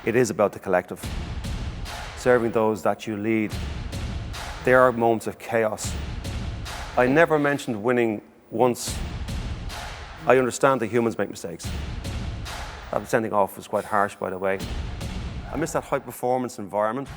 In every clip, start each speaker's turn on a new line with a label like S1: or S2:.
S1: It is about the collective. Serving those that you lead. There are moments of chaos. I never mentioned winning once. I understand that humans make mistakes. That sending off was quite harsh, by the way. I miss that high performance environment.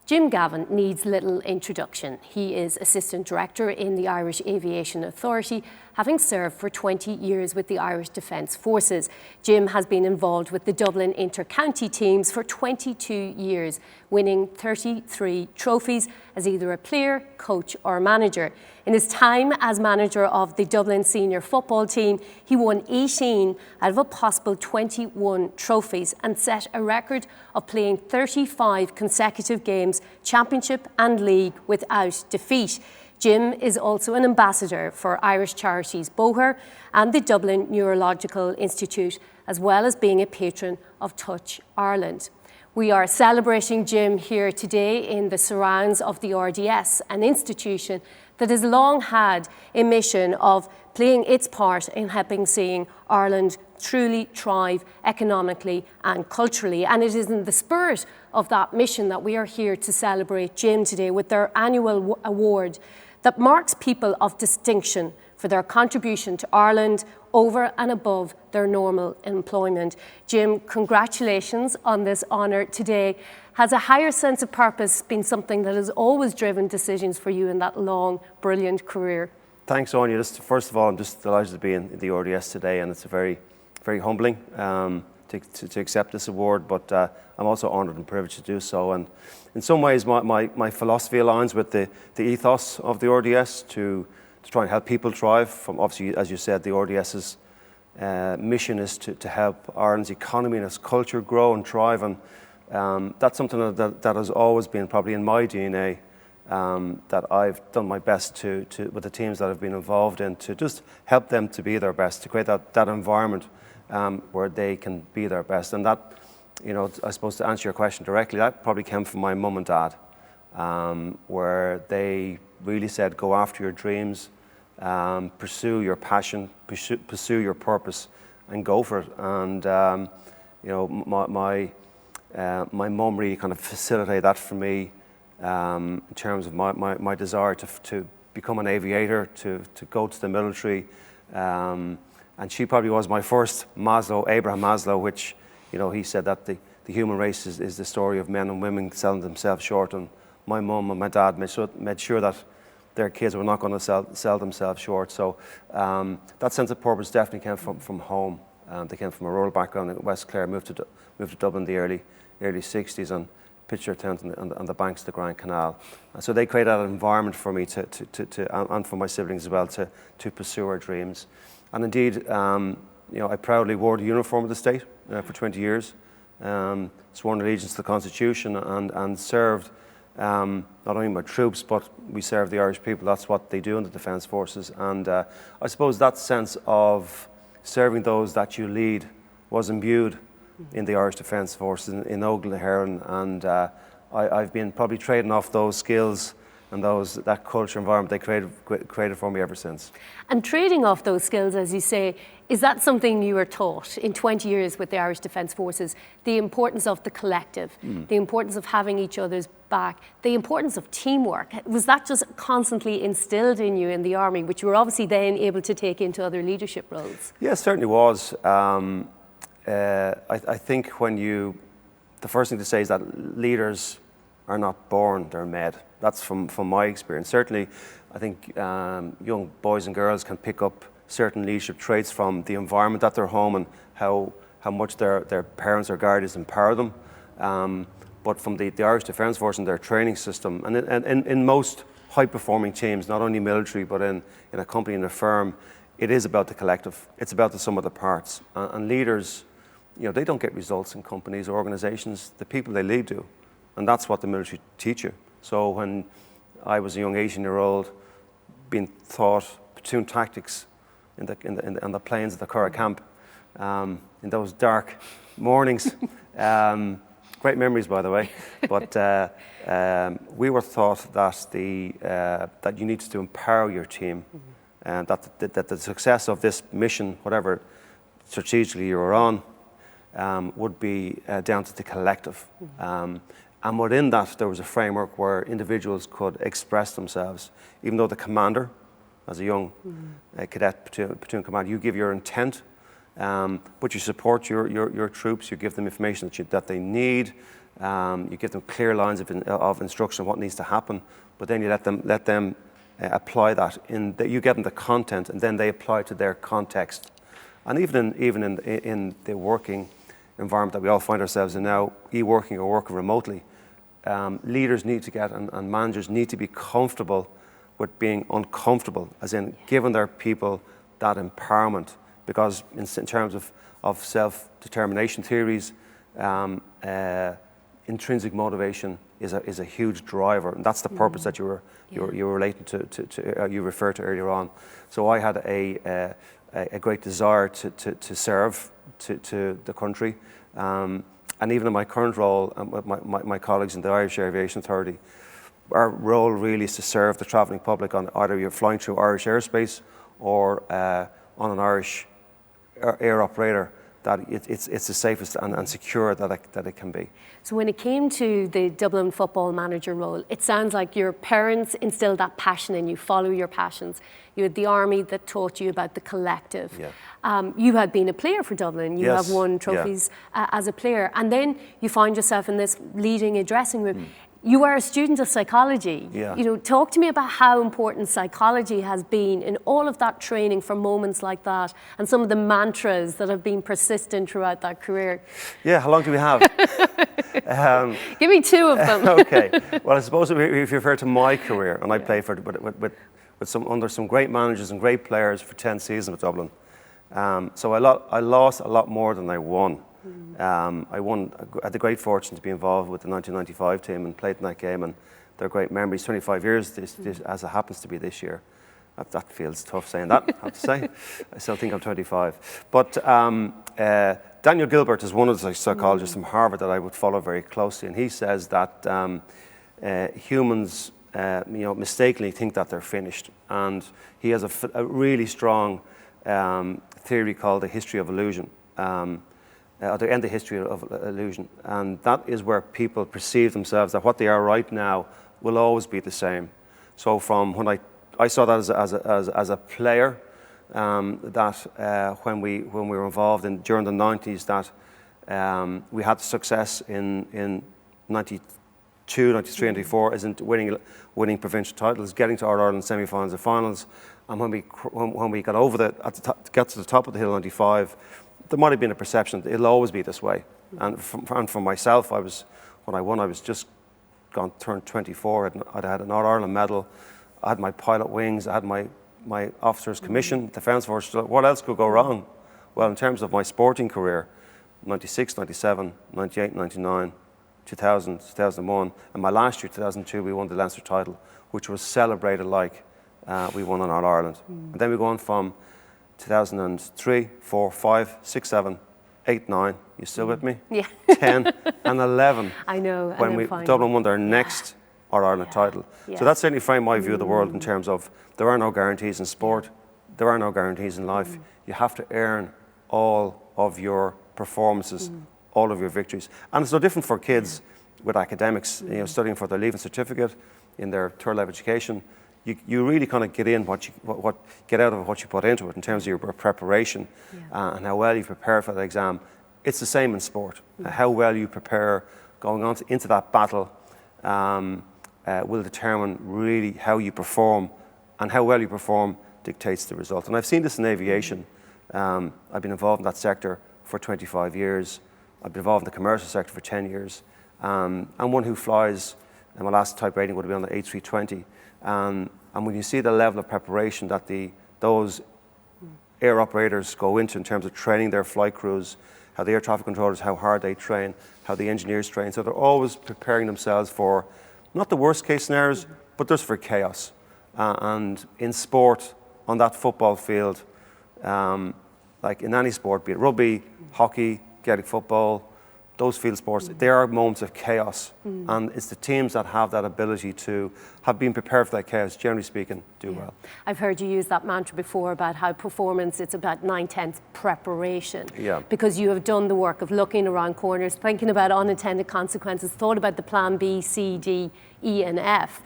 S2: Jim Gavin needs little introduction. He is Assistant Director in the Irish Aviation Authority, having served for 20 years with the Irish Defence Forces. Jim has been involved with the Dublin inter-county teams for 22 years, winning 33 trophies as either a player, coach or manager. In his time as manager of the Dublin senior football team, he won 18 out of a possible 21 trophies and set a record of playing 35 consecutive games, championship and league, without defeat. Jim is also an ambassador for Irish charities BOHER and the Dublin Neurological Institute, as well as being a patron of Touch Ireland. We are celebrating Jim here today in the surrounds of the RDS, an institution that has long had a mission of playing its part in helping seeing Ireland truly thrive economically and culturally. And it is in the spirit of that mission that we are here to celebrate Jim today with their annual award that marks people of distinction for their contribution to Ireland over and above their normal employment. Jim, congratulations on this honour today. Has a higher sense of purpose been something that has always driven decisions for you in that long, brilliant career?
S1: Thanks, Anya. First of all, I'm just delighted to be in the RDS today, and it's a very, very humbling to accept this award, but I'm also honoured and privileged to do so. And in some ways, my philosophy aligns with the ethos of the RDS to try and help people thrive. From obviously, as you said, the RDS's mission is to help Ireland's economy and its culture grow and thrive, and that's something that has always been probably in my DNA, that I've done my best to with the teams that I've been involved in, to just help them to be their best, to create that environment where they can be their best. And that, you know, I suppose to answer your question directly, that probably came from my mum and dad, where they really said, go after your dreams, pursue your passion, pursue your purpose, and go for it. And you know, my mum really kind of facilitated that for me, in terms of my desire to become an aviator, to go to the military. And she probably was my first Maslow, Abraham Maslow, which, you know, he said that the human race is the story of men and women selling themselves short. And my mum and my dad made sure that their kids were not going to sell themselves short. So that sense of purpose definitely came from home. They came from a rural background in West Clare, moved to Dublin in the early 60s, and pitched their tent on the banks of the Grand Canal. So they created that environment for me and for my siblings as well to pursue our dreams. And indeed, you know, I proudly wore the uniform of the state for 20 years, sworn allegiance to the Constitution, and served not only my troops, but we serve the Irish people. That's what they do in the Defence Forces. And I suppose that sense of serving those that you lead was imbued in the Irish Defence Forces in Ogle and I've been probably trading off those skills and that culture environment they created for me ever since.
S2: And trading off those skills, as you say, is that something you were taught in 20 years with the Irish Defence Forces? The importance of the collective, the importance of having each other's back, the importance of teamwork. Was that just constantly instilled in you in the army, which you were obviously then able to take into other leadership roles?
S1: Yeah, it certainly was. I think the first thing to say is that leaders are not born, they're made. That's from my experience. Certainly, I think young boys and girls can pick up certain leadership traits from the environment that they're home and how much their parents or guardians empower them. But from the Irish Defence Force and their training system, and in most high-performing teams, not only military, but in a company, in a firm, it is about the collective. It's about the sum of the parts. And leaders, you know, they don't get results in companies or organisations. The people they lead do. And that's what the military teach you. So when I was a young 18-year-old, being taught platoon tactics on the plains of the Curragh camp, in those dark mornings, great memories, by the way. But we were taught that you needed to empower your team, and that the success of this mission, whatever strategically you were on, would be down to the collective. And within that, there was a framework where individuals could express themselves, even though the commander, as a young cadet platoon commander, you give your intent, but you support your troops, you give them information that they need, you give them clear lines of instruction of what needs to happen, but then you let them apply that. You give them the content, and then they apply it to their context. And even in the working environment that we all find ourselves in now, e-working or working remotely, leaders need to get and managers need to be comfortable with being uncomfortable, as in giving their people that empowerment, because in terms of self-determination theories, intrinsic motivation is a huge driver, and that's the purpose that you were relating to you referred to earlier on. So I had a great desire to serve to the country. And even in my current role, with my colleagues in the Irish Aviation Authority, our role really is to serve the travelling public on either you're flying through Irish airspace or on an Irish air operator, that it's the safest and secure that it can be.
S2: So when it came to the Dublin football manager role, it sounds like your parents instilled that passion in you, follow your passions. You had the army that taught you about the collective.
S1: Yeah.
S2: You had been a player for Dublin. You
S1: Yes.
S2: have won trophies as a player. And then you find yourself in this leading a dressing room. You are a student of psychology.
S1: Yeah.
S2: You know, talk to me about how important psychology has been in all of that training for moments like that, and some of the mantras that have been persistent throughout that career.
S1: Yeah, how long do we have?
S2: Give me two of them.
S1: Okay. Well, I suppose if you refer to my career, and I played under some great managers and great players for 10 seasons with Dublin. So I lost a lot more than I won. I had the great fortune to be involved with the 1995 team and played in that game, and they're great memories. 25 years, this, as it happens to be this year. That feels tough saying that, I have to say. I still think I'm 25. But Daniel Gilbert is one of the psychologists from Harvard that I would follow very closely, and he says that humans mistakenly think that they're finished. And he has a really strong theory called the history of illusion. Or the end of history of illusion, and that is where people perceive themselves that what they are right now will always be the same. So from when I saw that as a player, that when we were involved during the 90s, that we had success in 92, 93, 94, isn't winning provincial titles, getting to All Ireland semi-finals and finals, and when we got over got to the top of the hill in 95. There might have been a perception that it'll always be this way. And for myself, when I won, I was just turned 24. I'd had an All-Ireland medal. I had my pilot wings. I had my officer's commission, Defence Force. What else could go wrong? Well, in terms of my sporting career, 96, 97, 98, 99, 2000, 2001, and my last year, 2002, we won the Leinster title, which was celebrated like we won an All-Ireland. And then we go on from 2003, 4, 5, 6, 7, 8, 9. You still with me?
S2: Yeah.
S1: 10 and 11.
S2: I know.
S1: When Dublin won their next All-Ireland title.
S2: Yeah.
S1: So that certainly framed my view of the world in terms of there are no guarantees in sport. There are no guarantees in life. You have to earn all of your performances, all of your victories. And it's no different for kids with academics, studying for their leaving certificate in their third level education. You really kind of get out of what you put into it in terms of your preparation and how well you prepare for the exam. It's the same in sport. How well you prepare going on into that battle will determine really how you perform, and how well you perform dictates the result. And I've seen this in aviation. I've been involved in that sector for 25 years. I've been involved in the commercial sector for 10 years. I'm one who flies, and my last type rating would have been on the A320. And when you see the level of preparation that those air operators go into in terms of training their flight crews, how the air traffic controllers, how hard they train, how the engineers train. So they're always preparing themselves for not the worst case scenarios, but just for chaos. And in sport, on that football field, like in any sport, be it rugby, hockey, Gaelic football, those field sports, they are moments of chaos. And it's the teams that have that ability to have been prepared for that chaos, generally speaking, do well.
S2: I've heard you use that mantra before about how performance, it's about 9/10 preparation.
S1: Yeah.
S2: Because you have done the work of looking around corners, thinking about unintended consequences, thought about the plan B, C, D, E and F.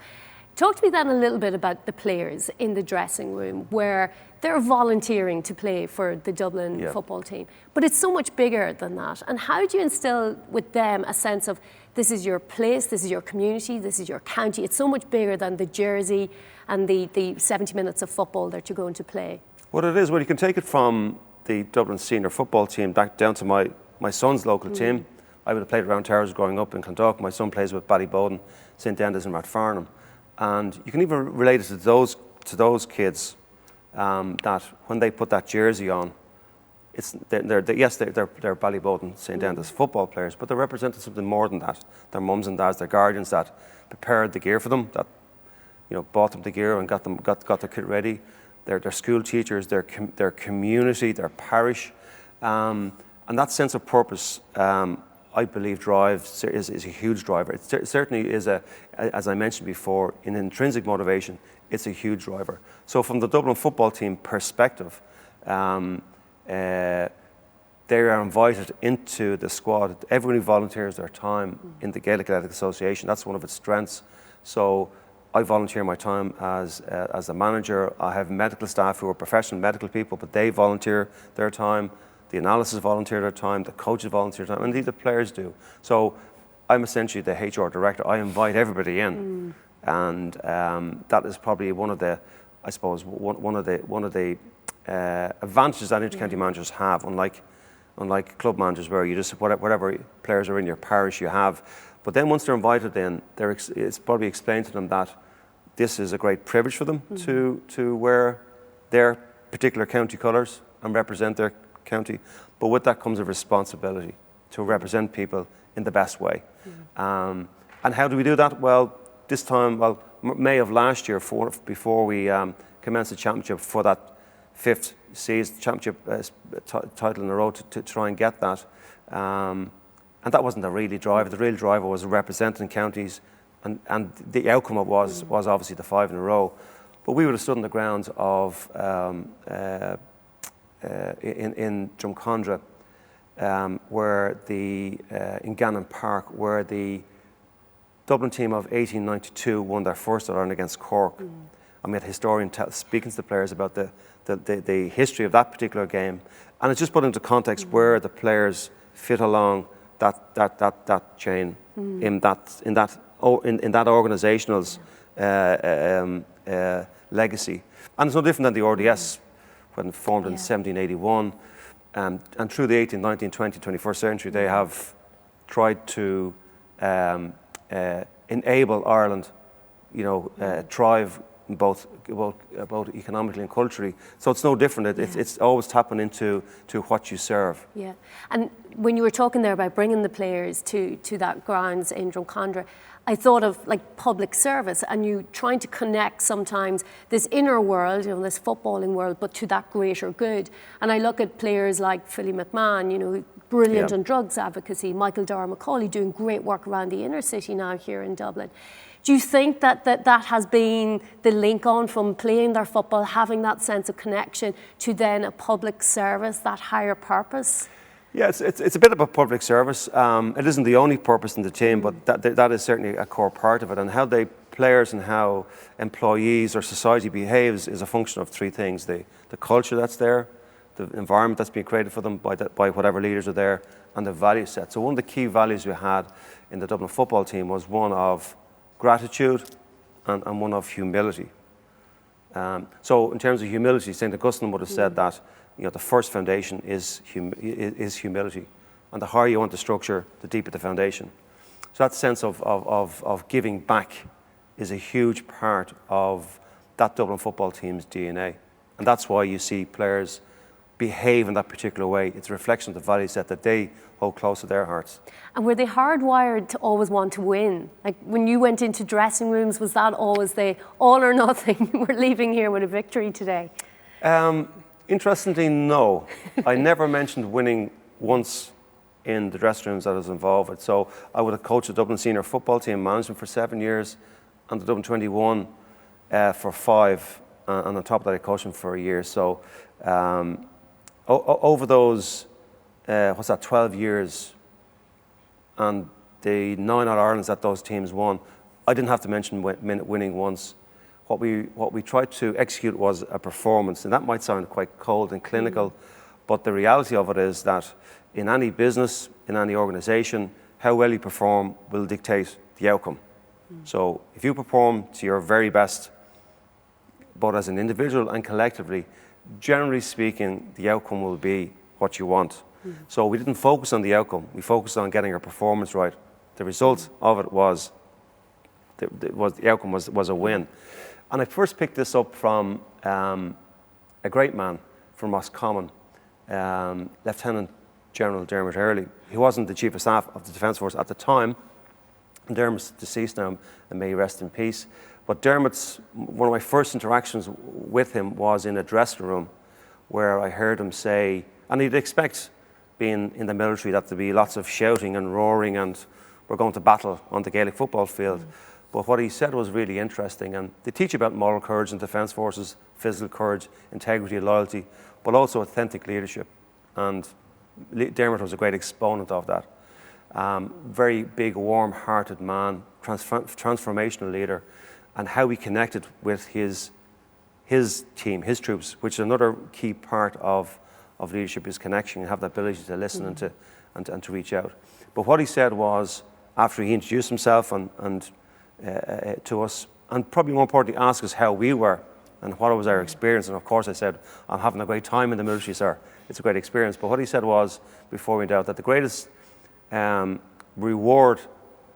S2: Talk to me then a little bit about the players in the dressing room where they're volunteering to play for the Dublin football team. But it's so much bigger than that. And how do you instill with them a sense of this is your place, this is your community, this is your county? It's so much bigger than the jersey and the 70 minutes of football that you're going to play.
S1: What it is, well, you can take it from the Dublin senior football team back down to my son's local team. I would have played around Towers growing up in Clondalk. My son plays with Ballyboden, St. Enda's and Rathfarnham. And you can even relate it to those kids that when they put that jersey on, they're Ballyboden, St. Enda's football players, but they're representing something more than that. Their mums and dads, their guardians that prepared the gear for them, that bought them the gear and got their kit ready. Their school teachers, their community, their parish, and that sense of purpose. I believe is a huge driver. It certainly is as I mentioned before, in intrinsic motivation, it's a huge driver. So from the Dublin football team perspective, they are invited into the squad. Everyone who volunteers their time in the Gaelic Athletic Association, that's one of its strengths. So I volunteer my time as a manager. I have medical staff who are professional medical people, but they volunteer their time. The analysis volunteer their time, the coaches volunteer their time, and indeed the players do. So I'm essentially the HR director. I invite everybody in, and that is probably one of the advantages that intercounty managers have, unlike club managers where you just whatever players are in your parish you have. But then once they're invited in, it's probably explained to them that this is a great privilege for them to wear their particular county colours and represent their county, but with that comes a responsibility to represent people in the best way. And how do we do that? Well, this time, May of last year, before we commenced the championship for that 5th season championship title in a row to try and get that, and that wasn't the real driver. The real driver was representing counties, and the outcome of was obviously the 5 in a row. But we would have stood on the grounds of in Drumcondra, where in Gannon Park, where the Dublin team of 1892 won their first All-Ireland against Cork. And we had a historian speaking to the players about the history of that particular game, and it's just put into context where the players fit along that chain in that organisational's legacy. And it's no different than the RDS. When formed in 1781, and through the 18th, 19th, 20th, 21st century, they have tried to enable Ireland, thrive both economically and culturally. So it's no different. It's always tapping into what you serve. Yeah,
S2: and when you were talking there about bringing the players to that grounds in Drumcondra, I thought of like public service and you trying to connect sometimes this inner world, this footballing world, but to that greater good. And I look at players like Philly McMahon, brilliant on drugs advocacy, Michael Dara-McCauley doing great work around the inner city now here in Dublin. Do you think that has been the link on from playing their football, having that sense of connection to then a public service, that higher purpose?
S1: Yeah, it's a bit of a public service. It isn't the only purpose in the team, but that is certainly a core part of it. And how players and how employees or society behaves is a function of 3 things: the culture that's there, the environment that's being created for them by whatever leaders are there, and the value set. So one of the key values we had in the Dublin football team was one of gratitude and one of humility. So in terms of humility, St. Augustine would have said that the first foundation is humility, and the higher you want the structure, the deeper the foundation. So that sense of giving back is a huge part of that Dublin football team's DNA, and that's why you see players behave in that particular way. It's a reflection of the value set that they hold close to their hearts.
S2: And were they hardwired to always want to win? Like when you went into dressing rooms, was that always the all or nothing? We're leaving here with a victory today.
S1: Interestingly, no. I never mentioned winning once in the dressing rooms that I was involved with. So I would have coached the Dublin senior football team, management for 7 years, and the Dublin 21 for 5, and on top of that I coached them for a year. So over those, 12 years, and the 9 All-Irelands that those teams won, I didn't have to mention winning once. What we tried to execute was a performance, and that might sound quite cold and clinical, but the reality of it is that in any business, in any organisation, how well you perform will dictate the outcome. So if you perform to your very best, both as an individual and collectively, generally speaking, the outcome will be what you want. So we didn't focus on the outcome, we focused on getting our performance right. The result of it was the outcome was a win. And I first picked this up from a great man from Roscommon, Lieutenant General Dermot Earley. He wasn't the Chief of Staff of the Defence Force at the time. Dermot's deceased now, and may he rest in peace. But one of my first interactions with him was in a dressing room where I heard him say, and you'd expect being in the military that there'd be lots of shouting and roaring and we're going to battle on the Gaelic football field. But what he said was really interesting, and they teach about moral courage in Defence Forces, physical courage, integrity, loyalty, but also authentic leadership. And Dermot was a great exponent of that. Very big, warm-hearted man, transformational leader, and how he connected with his team, his troops, which is another key part of leadership, is connection and have the ability to listen and to reach out. But what he said was, after he introduced himself and to us, and probably more importantly, asked us how we were and what was our experience. And of course I said, I'm having a great time in the military, sir. It's a great experience. But what he said was, before we went out, that the greatest reward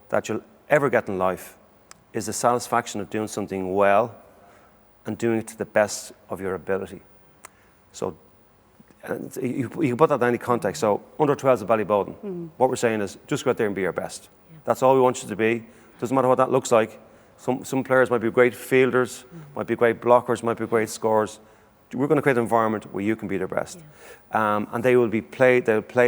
S1: that you'll ever get in life is the satisfaction of doing something well and doing it to the best of your ability. So you can put that in any context. So under 12s at Ballyboden, what we're saying is just go out there and be your best. That's all we want you to be. Doesn't matter what that looks like. Some players might be great fielders, might be great blockers, might be great scorers. We're going to create an environment where you can be their best. And they'll play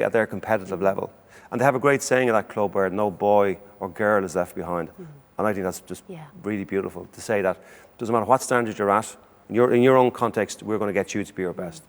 S1: at their competitive level. And they have a great saying in that club where no boy or girl is left behind. And I think that's just really beautiful to say that. Doesn't matter what standard you're at, in your own context, we're going to get you to be your best.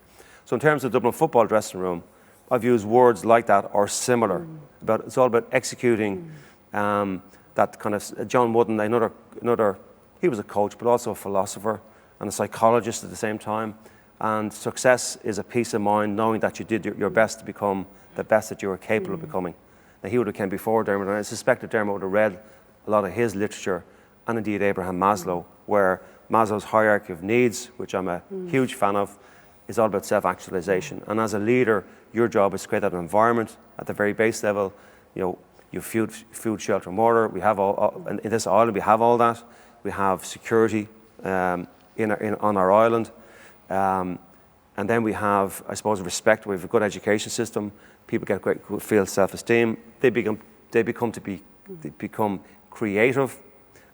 S1: So in terms of the Dublin football dressing room, I've used words like that or similar. It's all about executing that kind of. John Wooden, another, he was a coach, but also a philosopher and a psychologist at the same time. And success is a peace of mind, knowing that you did your best to become the best that you were capable of becoming. Now, he would have came before Dermot, and I suspect that Dermot would have read a lot of his literature, and indeed Abraham Maslow, where Maslow's hierarchy of needs, which I'm a huge fan of, is all about self-actualization. And as a leader, your job is to create that environment at the very base level. You food, shelter, and water. We have in this island, we have all that. We have security on our island. And then we have, I suppose, respect. We have a good education system. People get great, feel self-esteem. They become creative.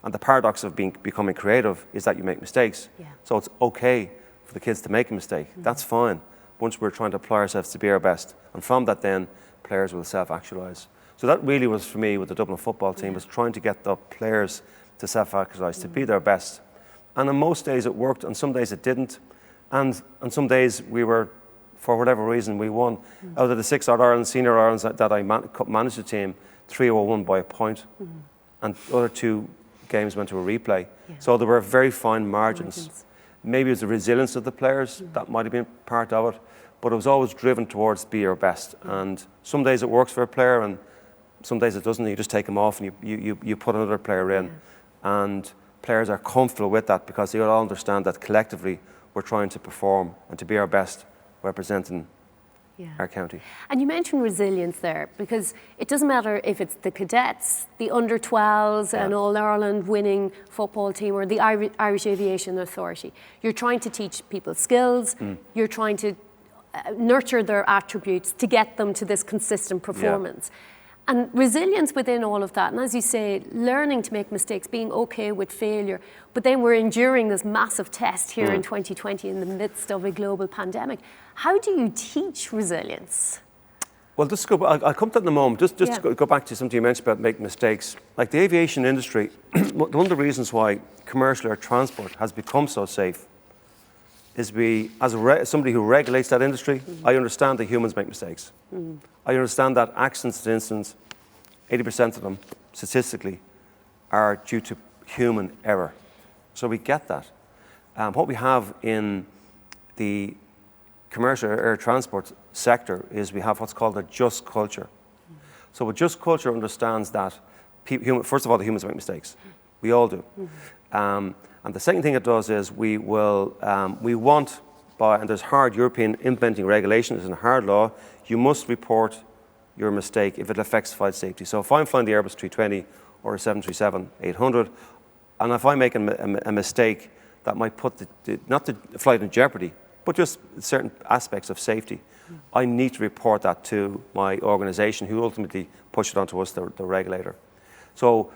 S1: And the paradox of becoming creative is that you make mistakes. So it's okay for the kids to make a mistake. That's fine, once we're trying to apply ourselves to be our best. And from that then, players will self-actualise. So that really was, for me, with the Dublin football team, was trying to get the players to self-actualise, to be their best. And on most days it worked, and some days it didn't. And on some days we were, for whatever reason, we won. Out of the 6 All-Ireland, senior Irelands that I managed the team, 3 were won by a point. And the other 2 games went to a replay. So there were very fine margins. Maybe it was the resilience of the players, that might have been part of it, but it was always driven towards be your best. And some days it works for a player, and some days it doesn't. You just take them off and you put another player in. And players are comfortable with that because they all understand that collectively we're trying to perform and to be our best representing our county.
S2: And you mentioned resilience there, because it doesn't matter if it's the cadets, the under 12s, an All-Ireland winning football team, or the Irish Aviation Authority. You're trying to teach people skills, you're trying to nurture their attributes to get them to this consistent performance. And resilience within all of that, and as you say, learning to make mistakes, being okay with failure, but then we're enduring this massive test here in 2020 in the midst of a global pandemic. How do you teach resilience?
S1: Well, just go. I'll come to that in a moment. Just
S2: Yeah.
S1: go back to something you mentioned about making mistakes. Like the aviation industry, one of the reasons why commercial air transport has become so safe is as somebody who regulates that industry, I understand that humans make mistakes. I understand that accidents and incidents, 80% of them, statistically, are due to human error. So we get that. What we have in the commercial air transport sector is we have what's called a just culture. So a just culture understands that, first of all, the humans make mistakes. We all do. And the second thing it does is we want, and there's hard European implementing regulations and hard law, you must report your mistake if it affects flight safety. So if I'm flying the Airbus 320 or a 737-800, and if I make a mistake that might put not the flight in jeopardy, but just certain aspects of safety, I need to report that to my organization, who ultimately push it onto us, the regulator. So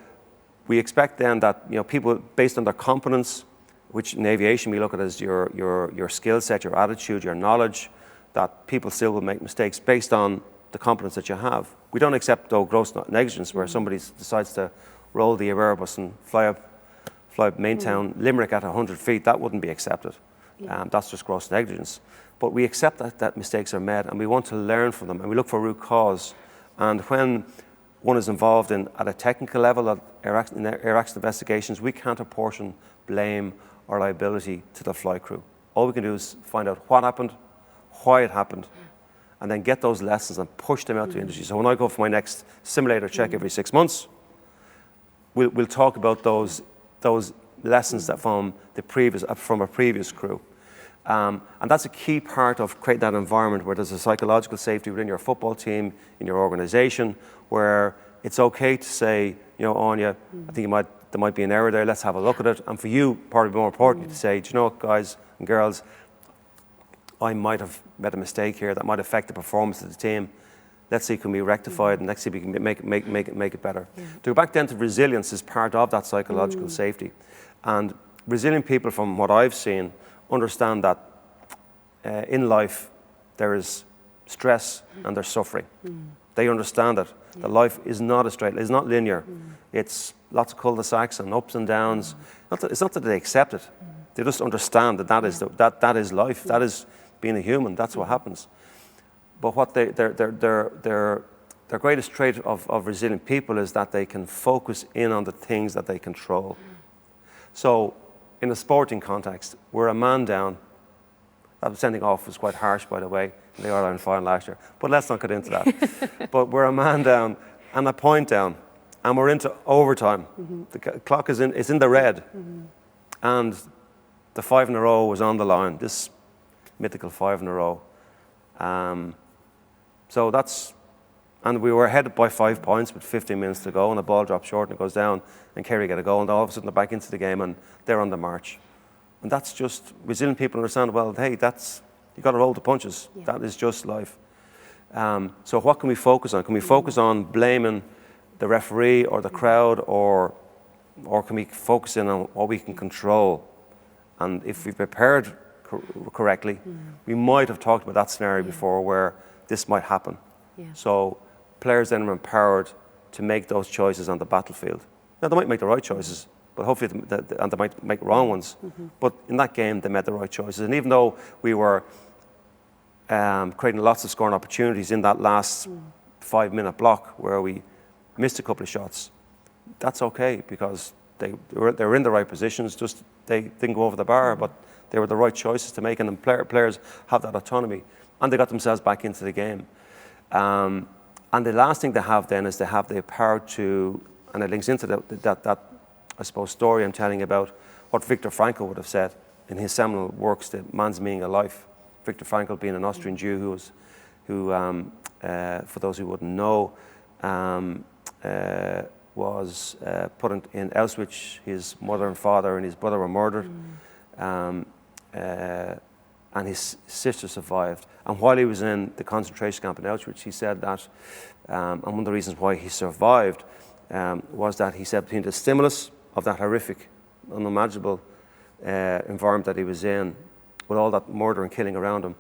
S1: we expect then that people, based on their competence, which in aviation we look at as your skill set, your attitude, your knowledge, that people still will make mistakes based on the competence that you have. We don't accept, though, gross negligence, where somebody decides to roll the Airbus and fly up Maintown, Limerick at 100 feet. That wouldn't be accepted. That's just gross negligence. But we accept that mistakes are made, and we want to learn from them, and we look for root cause. And when one is involved at a technical level in air accident investigations, we can't apportion blame or liability to the flight crew. All we can do is find out what happened, why it happened, and then get those lessons and push them out to the industry. So when I go for my next simulator check every 6 months, we'll talk about those lessons that from a previous crew. And that's a key part of creating that environment where there's a psychological safety within your football team, in your organization, where it's okay to say, Anya, I think there might be an error there, let's have a look at it. And for you, probably more importantly, to say, do you know what, guys and girls, I might have made a mistake here that might affect the performance of the team. Let's see, can we rectify it, and let's see if we can make it better. To go back then to resilience is part of that psychological safety. And resilient people, from what I've seen, understand that in life there is stress and there's suffering. They understand it. That life is not it's not linear. It's lots of cul-de-sacs and ups and downs. It's not that they accept it. They just understand that is life. That is being a human. That's what happens. But what their greatest trait of resilient people is that they can focus in on the things that they control. So in a sporting context, we're a man down. That sending off was quite harsh, by the way, in the Ireland final last year. But let's not get into that. But we're a man down and a point down, and we're into overtime. The clock is in the red, and the 5 in a row was on the line. This mythical 5 in a row. And we were ahead by 5 points with 15 minutes to go, and the ball drops short and it goes down, and Kerry get a goal, and all of a sudden they're back into the game and they're on the march. And that's just, resilient people understand, well, hey, you got to roll the punches. Yeah. That is just life. So what can we focus on? Can we focus on blaming the referee or the crowd, or can we focus in on what we can control? And if we prepared correctly, we might have talked about that scenario before where this might happen. Yeah. So players then are empowered to make those choices on the battlefield. Now, they might make the right choices, but hopefully, and they might make wrong ones. But in that game, they made the right choices. And even though we were creating lots of scoring opportunities in that last 5-minute block where we missed a couple of shots, that's okay, because they were in the right positions, just they didn't go over the bar, but they were the right choices to make, and players have that autonomy, and they got themselves back into the game. And the last thing they have then is they have the power to, and it links into that I suppose, story I'm telling about what Viktor Frankl would have said in his seminal works, The Man's Meaning of Life. Viktor Frankl being an Austrian Jew who for those who wouldn't know, was put in Auschwitz. His mother and father and his brother were murdered. And his sister survived. And while he was in the concentration camp in Auschwitz, he said that, and one of the reasons why he survived was that he said between the stimulus of that horrific, unimaginable environment that he was in, with all that murder and killing around him,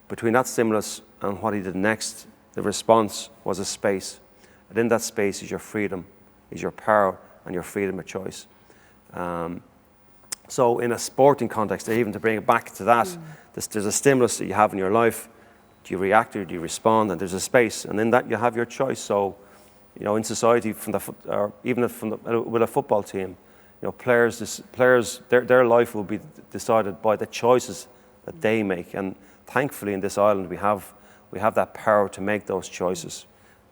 S1: between that stimulus and what he did next, The response was a space. And in that space is your freedom, is your power, and your freedom of choice. So in a sporting context, even to bring it back to that, there's a stimulus that you have in your life. Do you react or do you respond? And there's a space, and in that you have your choice. So, in society, or even with a football team, players, their life will be decided by the choices that they make. And thankfully, in this island, we have that power to make those choices.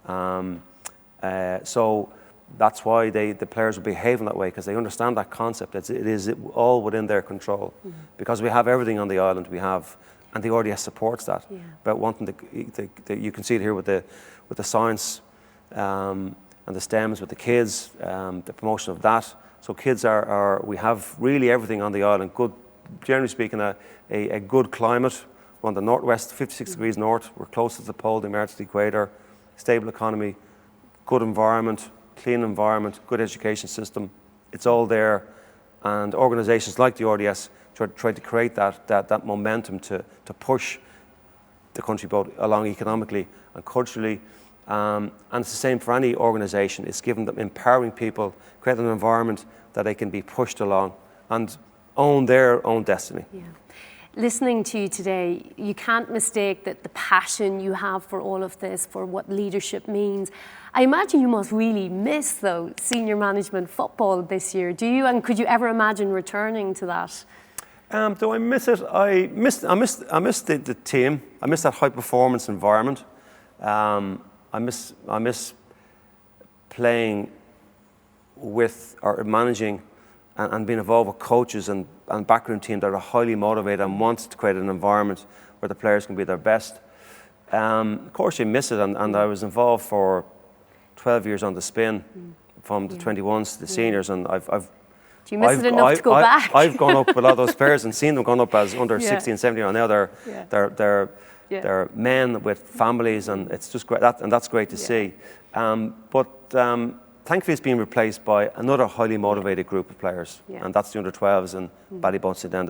S1: So that's why the players will behave in that way, because they understand that concept. It is all within their control, because we have everything on the island. And the RDS supports that. Yeah. About wanting you can see it here with the science and the STEMs with the kids, the promotion of that. So kids we have really everything on the island. Good, generally speaking, a good climate. We're on the northwest, 56 degrees north. We're close to the pole, the American equator. Stable economy, good environment, clean environment, good education system. It's all there, and organisations like the RDS try to create that momentum to push the country both along economically and culturally. And it's the same for any organisation. It's giving them, empowering people, creating an environment that they can be pushed along and own their own destiny.
S2: Yeah. Listening to you today, you can't mistake that the passion you have for all of this, for what leadership means. I imagine you must really miss, though, senior management football this year. Do you? And could you ever imagine returning to that?
S1: Do I miss it? I miss the team. I miss that high performance environment. I miss playing with or managing and being involved with coaches and backroom team that are highly motivated and want to create an environment where the players can be their best. Of course, you miss it, and I was involved for 12 years on the spin, from the 21s to the seniors, and
S2: do you miss it enough to go back?
S1: I've gone up with a lot of those players and seen them gone up as under 16, 17, and now they're men with families, and it's just great. That's great to see. But thankfully, it's been replaced by another highly motivated group of players, and that's the under 12s and Ballybones and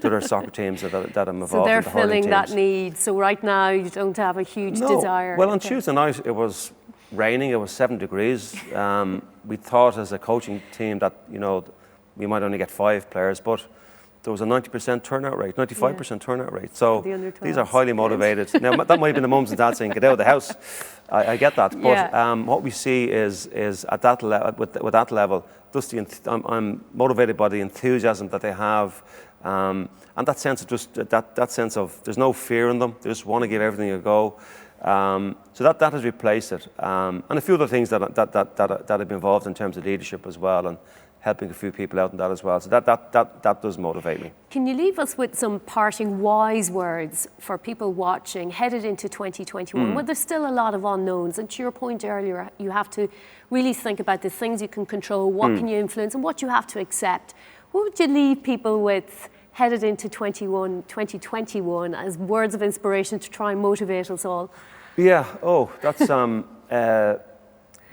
S1: the other soccer teams that I'm involved in.
S2: So they're filling that need. So right now, you don't have a huge desire.
S1: Well, on Tuesday night it was raining. It was 7 degrees. We thought as a coaching team that we might only get 5 players, but there was a 90% turnout rate, 95% turnout rate. So these are highly motivated. Now, that might have been the mums and dads saying, get out of the house. I get that. But what we see is at that level, with that level, just I'm motivated by the enthusiasm that they have, and that sense of that sense of there's no fear in them. They just want to give everything a go. So that has replaced it. And a few other things that have been involved in terms of leadership as well, and helping a few people out in that as well. So that does motivate me.
S2: Can you leave us with some parting wise words for people watching, headed into 2021, where there's still a lot of unknowns? And to your point earlier, you have to really think about the things you can control, what can you influence, and what you have to accept. What would you leave people with headed into 2021 as words of inspiration to try and motivate us all?
S1: Yeah,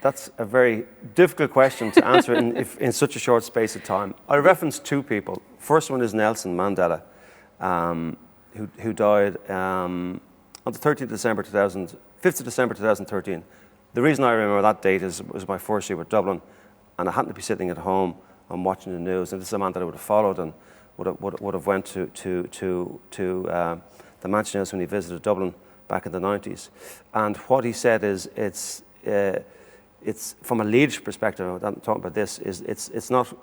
S1: that's a very difficult question to answer in such a short space of time. I reference 2 people. First one is Nelson Mandela, who died on the 5th of December 2013. The reason I remember that date is it was my first year with Dublin, and I happened to be sitting at home and watching the news, and this is a man that I would have followed and would have went to the Mansion House when he visited Dublin back in the 90s. And what he said is it's from a leadership perspective. I'm talking about this. It's not.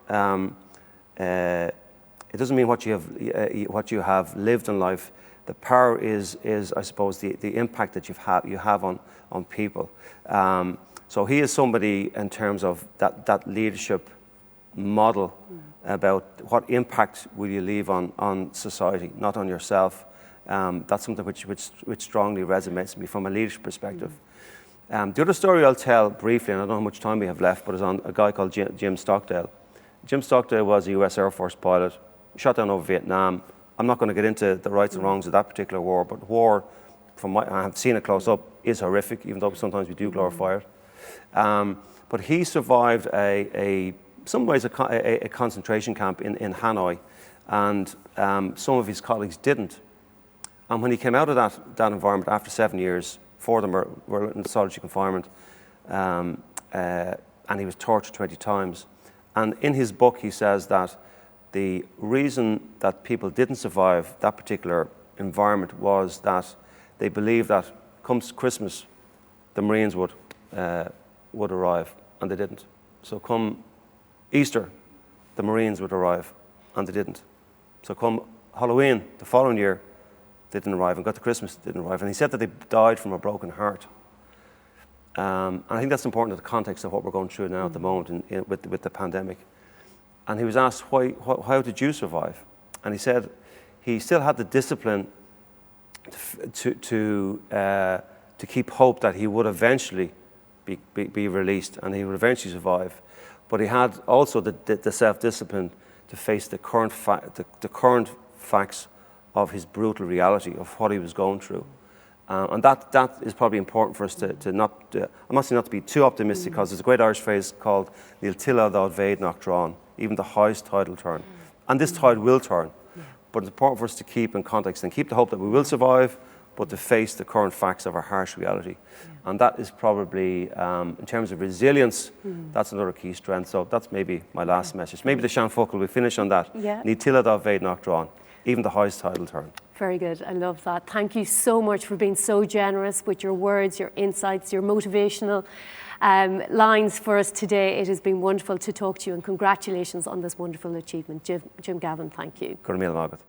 S1: It doesn't mean what you have lived in life. The power is I suppose the impact that you have on people. So he is somebody in terms of that leadership model about what impact will you leave on society, not on yourself. That's something which strongly resonates with me from a leadership perspective. The other story I'll tell briefly, and I don't know how much time we have left, but is on a guy called Jim Stockdale. Jim Stockdale was a US Air Force pilot, shot down over Vietnam. I'm not going to get into the rights and wrongs of that particular war, but war, I have seen it close up, is horrific, even though sometimes we do glorify it. But he survived some ways a concentration camp in Hanoi, and some of his colleagues didn't. And when he came out of that environment after 7 years, 4 of them were in solitary confinement, and he was tortured 20 times. And in his book, he says that the reason that people didn't survive that particular environment was that they believed that come Christmas, the Marines would arrive, and they didn't. So come Easter, the Marines would arrive, and they didn't. So come Halloween, the following year, they didn't arrive, and got to Christmas, they didn't arrive. And he said that they died from a broken heart. And I think that's important in the context of what we're going through now at the moment with the pandemic. And he was asked, how did you survive? And he said he still had the discipline to keep hope that he would eventually be released and he would eventually survive. But he had also the self-discipline to face the current facts of his brutal reality of what he was going through. And that is probably important for us to not, I'm not saying not to be too optimistic, because there's a great Irish phrase called Níl tile dá bhéid nach drán, even the highest tide will turn. And this tide will turn. But it's important for us to keep in context and keep the hope that we will survive, but to face the current facts of our harsh reality. And that is probably, in terms of resilience, that's another key strength. So that's maybe my last message. Maybe the Sean Focal will finish on that. Níl tile dá bhéid nach drán, even the highest tide will turn.
S2: Very good. I love that. Thank you so much for being so generous with your words, your insights, your motivational lines for us today. It has been wonderful to talk to you, and congratulations on this wonderful achievement. Jim Gavin, thank you.
S1: Gurmail Margaret.